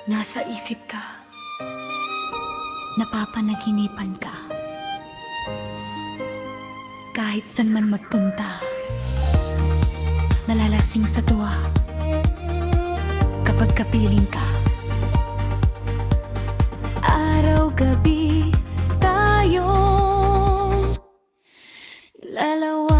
Nasa isip ka, napapanaginipan ka, kahit saan man magpunta, nalalasing sa tuwa kapag kapiling ka. Araw-gabi tayong lalawa.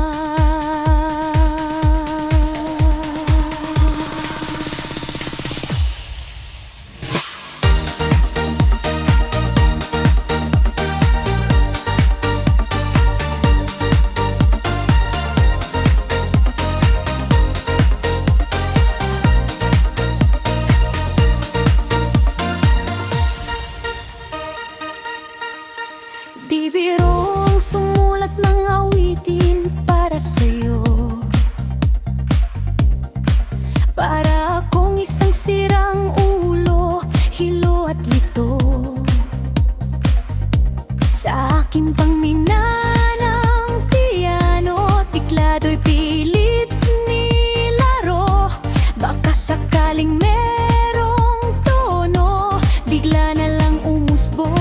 Di birong sumulat ng awitin para sa'yo. Para akong isang sirang ulo, hilo at lito. Sa akin pang minanang piano, tiklado'y pilit nilaro. Baka sakaling merong tono, bigla na lang umusbong.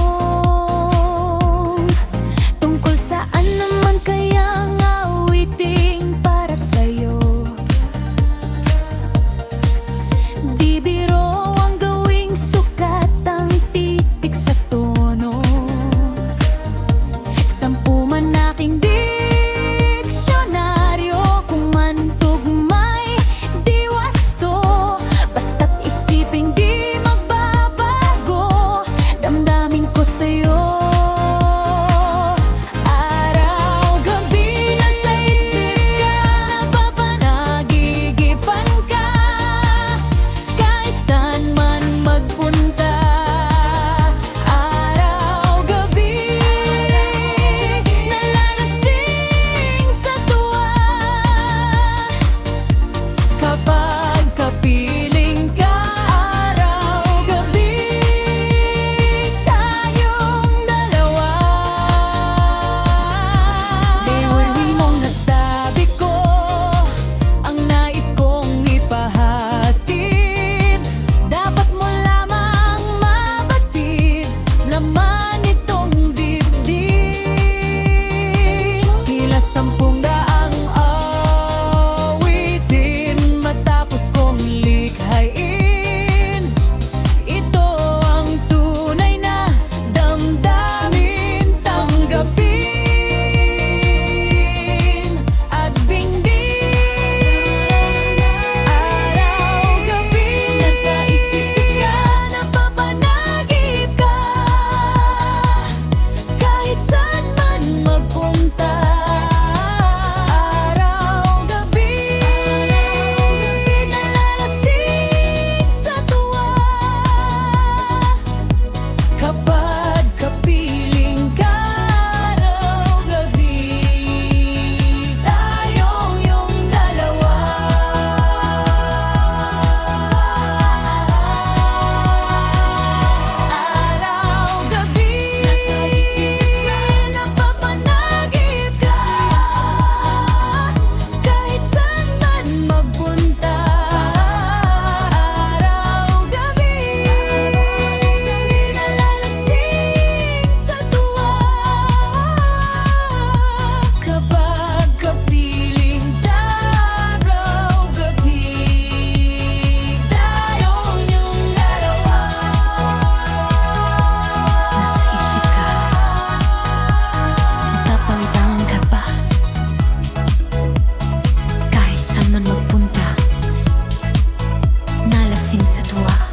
Nalasing sa tuwa.